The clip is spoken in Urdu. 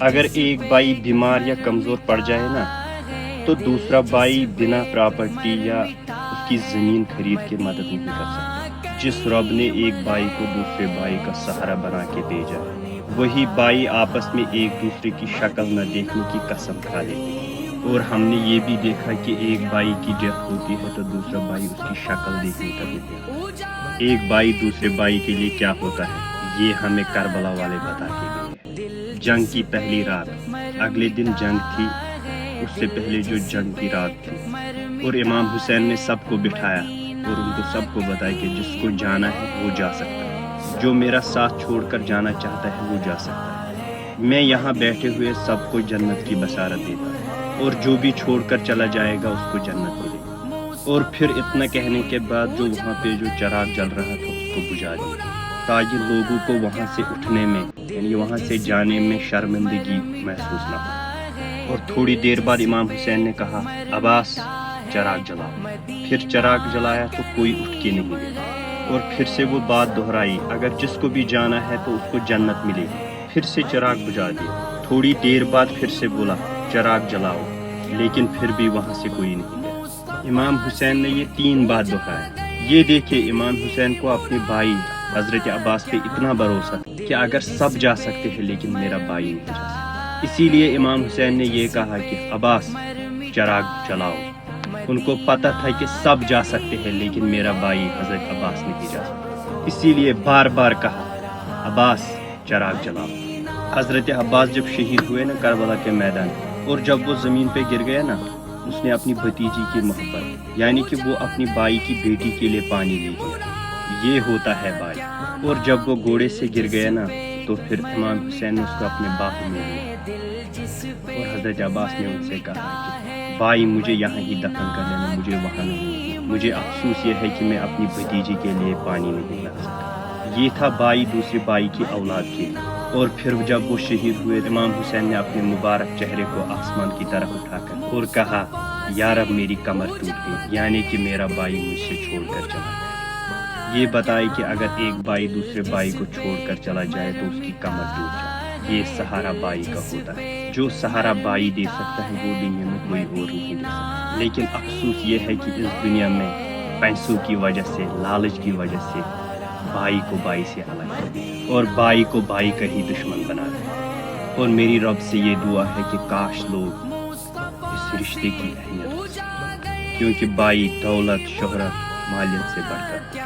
اگر ایک بھائی بیمار یا کمزور پڑ جائے نا تو دوسرا بھائی بنا پراپرٹی یا اس کی زمین خرید کے مدد نہیں کر سکتا۔ جس رب نے ایک بھائی کو دوسرے بھائی کا سہارا بنا کے بھیجا، وہی بھائی آپس میں ایک دوسرے کی شکل نہ دیکھنے کی قسم کھا لیتے۔ اور ہم نے یہ بھی دیکھا کہ ایک بھائی کی ڈیتھ ہوتی ہے تو دوسرا بھائی اس کی شکل دیکھنے تک نہیں آتا۔ ایک بھائی دوسرے بھائی کے لیے کیا ہوتا ہے یہ ہمیں کربلا والے بتا کے گئے۔ جنگ کی پہلی رات، اگلے دن جنگ تھی، اس سے پہلے جو جنگ کی رات تھی، اور امام حسین نے سب کو بٹھایا اور ان کو سب کو بتایا کہ جس کو جانا ہے وہ جا سکتا ہے، جو میرا ساتھ چھوڑ کر جانا چاہتا ہے وہ جا سکتا ہے۔ میں یہاں بیٹھے ہوئے سب کو جنت کی بشارت دیتا ہوں، اور جو بھی چھوڑ کر چلا جائے گا اس کو جنت ملے گی۔ اور پھر اتنا کہنے کے بعد جو وہاں پہ جو چراغ جل رہا تھا اس کو بجھا دیا، تاکہ لوگوں کو وہاں سے اٹھنے میں یعنی وہاں سے جانے میں شرمندگی محسوس نہ ہو۔ اور تھوڑی دیر بعد امام حسین نے کہا، عباس چراغ جلاؤ۔ پھر چراغ جلایا تو کوئی اٹھ کے نہیں گیا، اور پھر سے وہ بات دہرائی، اگر جس کو بھی جانا ہے تو اس کو جنت ملے گی۔ پھر سے چراغ بجھا دیا۔ تھوڑی دیر بعد پھر سے بولا، چراغ جلاؤ، لیکن پھر بھی وہاں سے کوئی نہیں گیا۔ امام حسین نے یہ 3 بار دہرایا۔ یہ دیکھے امام حسین کو اپنے بھائی حضرت عباس پہ اتنا بھروسہ تھا کہ اگر سب جا سکتے ہیں لیکن میرا بھائی نہیں جا سکتا۔ اسی لیے امام حسین نے یہ کہا کہ عباس چراغ جلاؤ۔ ان کو پتہ تھا کہ سب جا سکتے ہیں لیکن میرا بھائی حضرت عباس نہیں جا سکتا، اسی لیے بار بار کہا، عباس چراغ جلاؤ۔ حضرت عباس جب شہید ہوئے نا کربلا کے میدان، اور جب وہ زمین پہ گر گیا نا، اس نے اپنی بھتیجی کی محبت یعنی کہ وہ اپنی بھائی کی بیٹی کے لیے پانی لے گیا۔ یہ ہوتا ہے بھائی۔ اور جب وہ گھوڑے سے گر گیا نا تو پھر امام حسین نے اس کو اپنے باہوں میں لیا، اور حضرت عباس نے ان سے کہا کہ بھائی مجھے یہاں ہی دفن کر لینا، مجھے وہاں نہیں، مجھے افسوس یہ ہے کہ میں اپنی بھتیجی کے لیے پانی نہیں لا سکا۔ یہ تھا بھائی دوسرے بھائی کی اولاد کے لیے۔ اور پھر جب وہ شہید ہوئے، امام حسین نے اپنے مبارک چہرے کو آسمان کی طرف اٹھا کر اور کہا، یا رب میری کمر ٹوٹ گئی، یعنی کہ میرا بھائی مجھ سے چھوڑ کر چلا گیا۔ یہ بتائے کہ اگر ایک بھائی دوسرے بھائی کو چھوڑ کر چلا جائے تو اس کی کمر ٹوٹ جائے۔ یہ سہارا بھائی کا ہوتا ہے۔ جو سہارا بھائی دے سکتا ہے وہ دنیا میں کوئی اور نہیں دے سکتا۔ لیکن افسوس یہ ہے کہ اس دنیا میں پیسوں کی وجہ سے، لالچ کی وجہ سے بھائی کو بھائی سے الگ کر دیا، اور بھائی کو بھائی کا ہی دشمن بنا دیا۔ اور میری رب سے یہ دعا ہے کہ کاش لوگ اس رشتے کی اہمیت کو سمجھیں، کیونکہ بھائی دولت، شہرت، مالیت سے بڑھ کر